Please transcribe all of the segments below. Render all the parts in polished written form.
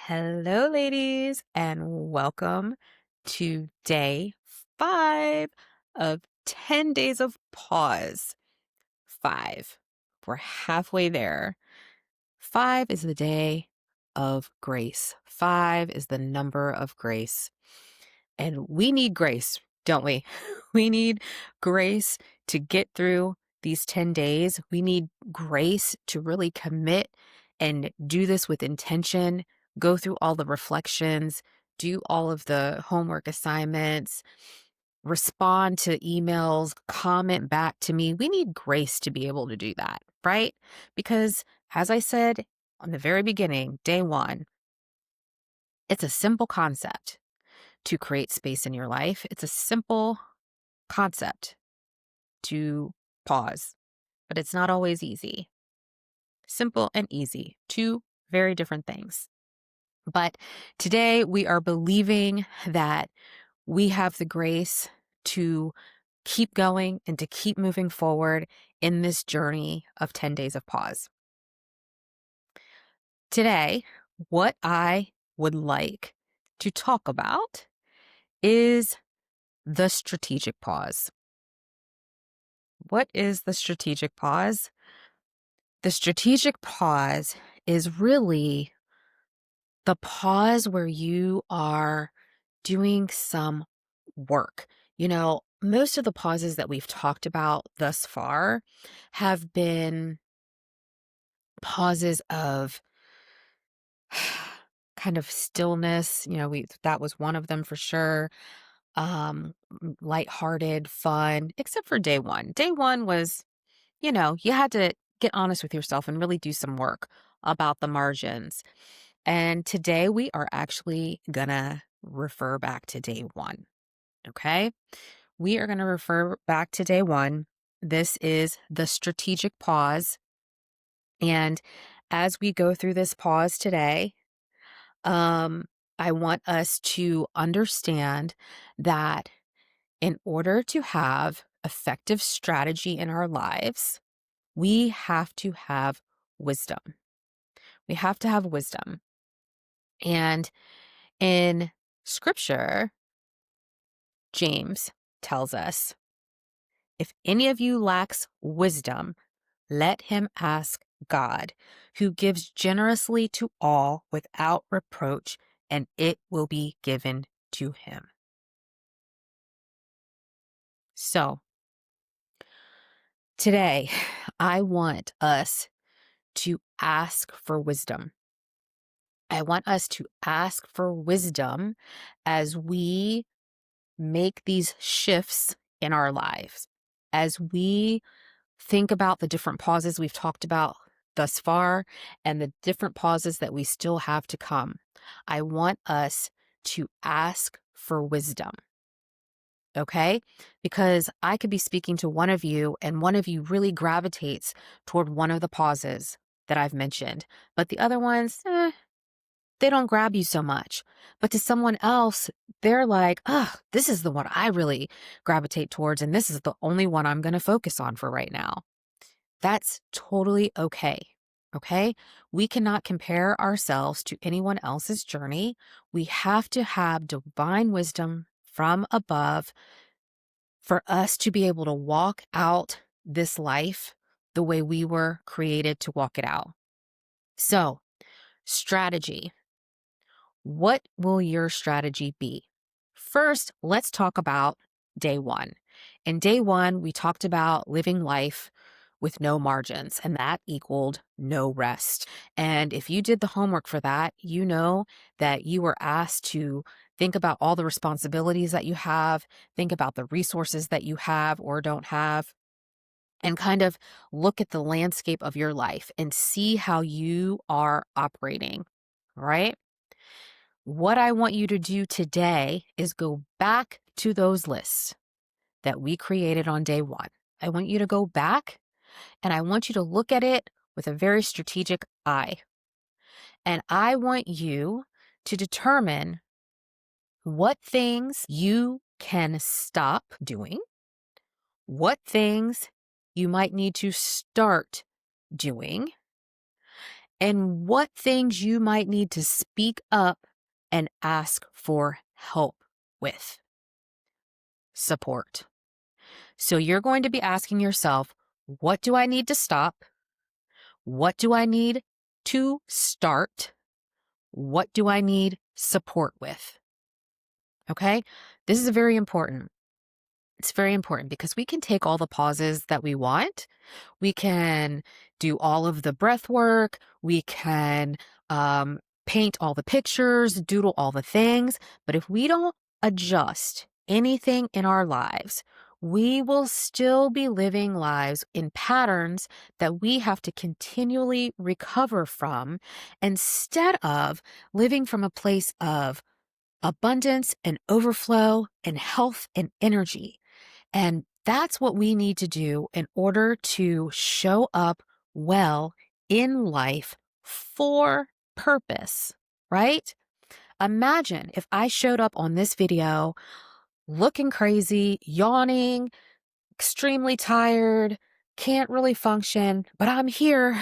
Hello, ladies, and welcome to day 5 of 10 days of pause. 5. We're halfway there. 5 is the day of grace. 5 is the number of grace. And we need grace, don't we? We need grace to get through these 10 days. We need grace to really commit and do this with intention, go through all the reflections, do all of the homework assignments, respond to emails, comment back to me. We need grace to be able to do that, right? Because as I said on the very beginning, day 1, it's a simple concept to create space in your life. It's a simple concept to pause, but it's not always easy. Simple and easy, two very different things. But today we are believing that we have the grace to keep going and to keep moving forward in this journey of 10 days of pause. Today, what I would like to talk about is the strategic pause. What is the strategic pause? The strategic pause is really the pause where you are doing some work. Most of the pauses that we've talked about thus far have been pauses of kind of stillness. That was one of them for sure. Lighthearted, fun, except for day 1. Day 1 was, you had to get honest with yourself and really do some work about the margins. And today we are actually gonna refer back to day 1. Okay. We are going to refer back to day 1. This is the strategic pause. And as we go through this pause today, I want us to understand that in order to have effective strategy in our lives, we have to have wisdom. We have to have wisdom. And in scripture, James tells us, if any of you lacks wisdom, let him ask God, who gives generously to all without reproach, and it will be given to him. So, today, I want us to ask for wisdom. I want us to ask for wisdom as we make these shifts in our lives, as we think about the different pauses we've talked about thus far and the different pauses that we still have to come. I want us to ask for wisdom. Okay? Because I could be speaking to one of you and one of you really gravitates toward one of the pauses that I've mentioned, but the other ones, they don't grab you so much. But to someone else, they're like, this is the one I really gravitate towards, and this is the only one I'm going to focus on for right now. That's totally okay. Okay. We cannot compare ourselves to anyone else's journey. We have to have divine wisdom from above for us to be able to walk out this life the way we were created to walk it out. So, strategy. What will your strategy be? First, let's talk about day 1. In day 1, we talked about living life with no margins, and that equaled no rest. And if you did the homework for that, you know that you were asked to think about all the responsibilities that you have, think about the resources that you have or don't have, and kind of look at the landscape of your life and see how you are operating, right? What I want you to do today is go back to those lists that we created on day 1. I want you to go back and I want you to look at it with a very strategic eye. And I want you to determine what things you can stop doing, what things you might need to start doing, and what things you might need to speak up and ask for help with. Support. So you're going to be asking yourself, what do I need to stop? What do I need to start? What do I need support with? Okay? This is very important. It's very important because we can take all the pauses that we want. We can do all of the breath work. We can paint all the pictures, doodle all the things. But if we don't adjust anything in our lives, we will still be living lives in patterns that we have to continually recover from instead of living from a place of abundance and overflow and health and energy. And that's what we need to do in order to show up well in life for purpose, right? Imagine if I showed up on this video looking crazy, yawning, extremely tired, can't really function, but I'm here.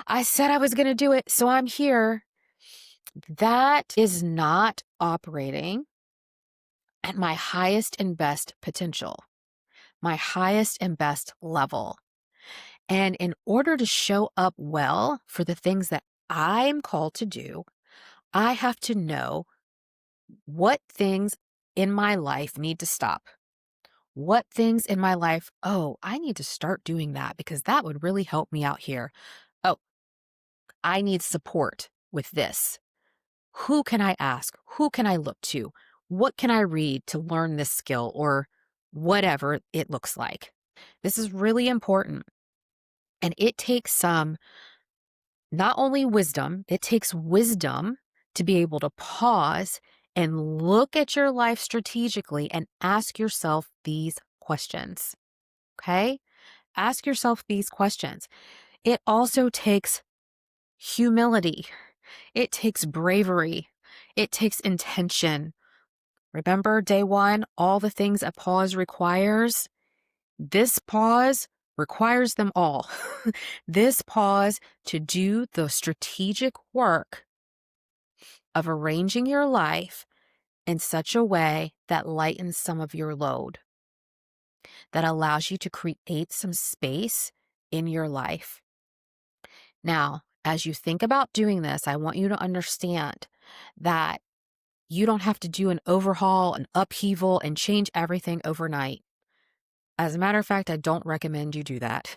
I said I was going to do it, so I'm here. That is not operating at my highest and best potential, my highest and best level. And in order to show up well for the things that I'm called to do, I have to know what things in my life need to stop. What things in my life, oh, I need to start doing that because that would really help me out here. Oh, I need support with this. Who can I ask? Who can I look to? What can I read to learn this skill or whatever it looks like? This is really important. And it takes not only wisdom, it takes wisdom to be able to pause and look at your life strategically and ask yourself these questions. Okay? Ask yourself these questions. It also takes humility. It takes bravery. It takes intention. Remember day one, all the things a pause requires? This pause requires them all. This pause to do the strategic work of arranging your life in such a way that lightens some of your load, that allows you to create some space in your life. Now, as you think about doing this, I want you to understand that you don't have to do an overhaul, an upheaval, and change everything overnight. As a matter of fact, I don't recommend you do that.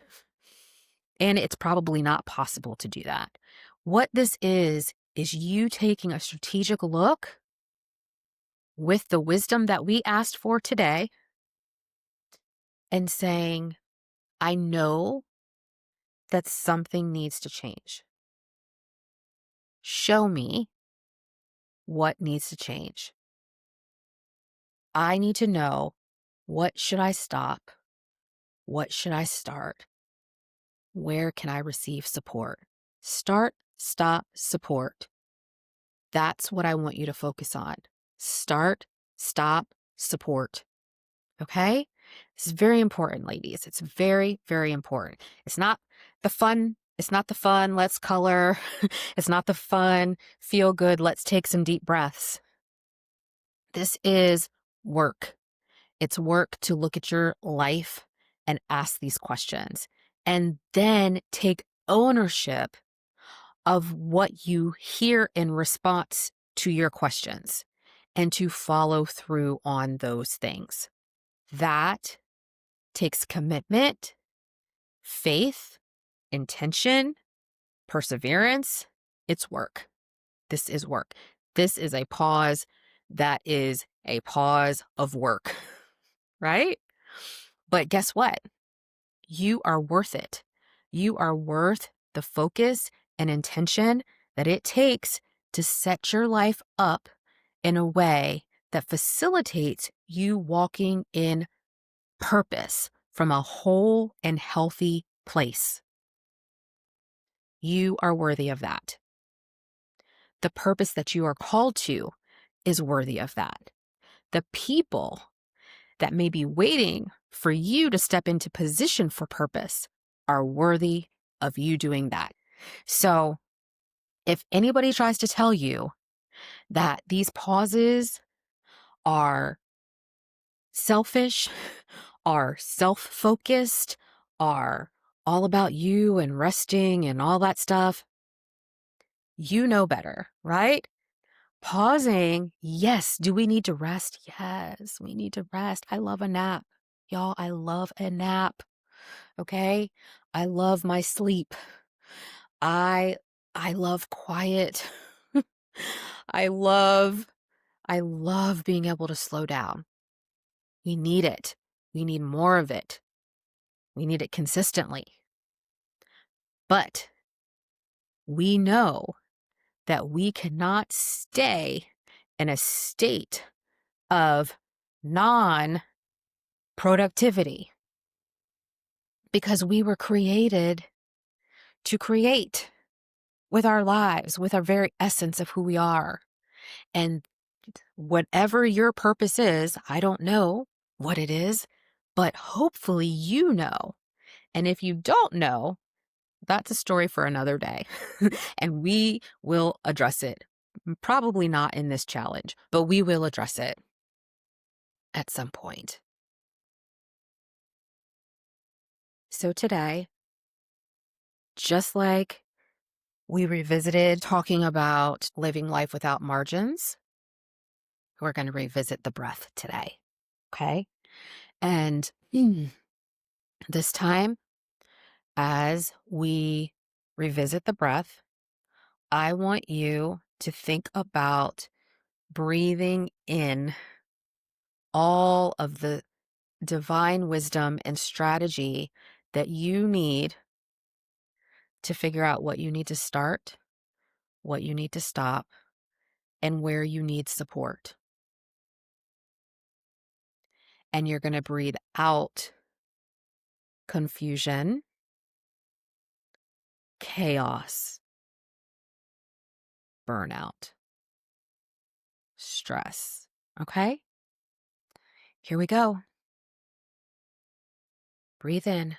And it's probably not possible to do that. What this is you taking a strategic look with the wisdom that we asked for today and saying, I know that something needs to change. Show me what needs to change. I need to know, what should I stop? What should I start? Where can I receive support? Start, stop, support. That's what I want you to focus on. Start, stop, support. Okay? It's very important, ladies. It's very, very important. It's not the fun. It's not the fun, let's color. It's not the fun, feel good, let's take some deep breaths. This is work. It's work to look at your life and ask these questions and then take ownership of what you hear in response to your questions and to follow through on those things. That takes commitment, faith, intention, perseverance. It's work. This is work. This is a pause that is a pause of work, right? But guess what? You are worth it. You are worth the focus and intention that it takes to set your life up in a way that facilitates you walking in purpose from a whole and healthy place. You are worthy of that. The purpose that you are called to is worthy of that. The people that may be waiting for you to step into position for purpose are worthy of you doing that. So If anybody tries to tell you that these pauses are selfish, are self-focused, are all about you and resting and all that stuff, you know better, right? Pausing, yes. Do we need to rest? Yes, we need to rest. I love a nap. Y'all, I love a nap. Okay? I love my sleep. I I love quiet. I love I love being able to slow down. We need it. We need more of it. We need it consistently. But we know that we cannot stay in a state of non productivity because we were created to create with our lives, with our very essence of who we are. And whatever your purpose is, I don't know what it is, but hopefully you know. And if you don't know, that's a story for another day. And we will address it. Probably not in this challenge, but we will address it at some point. So today, just like we revisited talking about living life without margins, we're going to revisit the breath today. Okay. And this time, as we revisit the breath, I want you to think about breathing in all of the divine wisdom and strategy that you need to figure out what you need to start, what you need to stop, and where you need support. And you're going to breathe out confusion, chaos, burnout, stress. Okay? Here we go. Breathe in.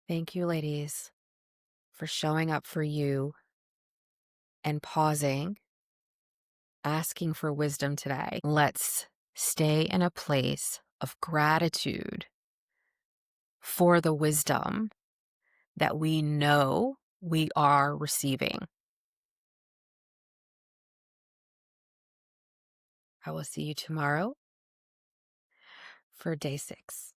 Thank you, ladies, for showing up for you and pausing, asking for wisdom today. Let's stay in a place of gratitude for the wisdom that we know we are receiving. I will see you tomorrow for day 6.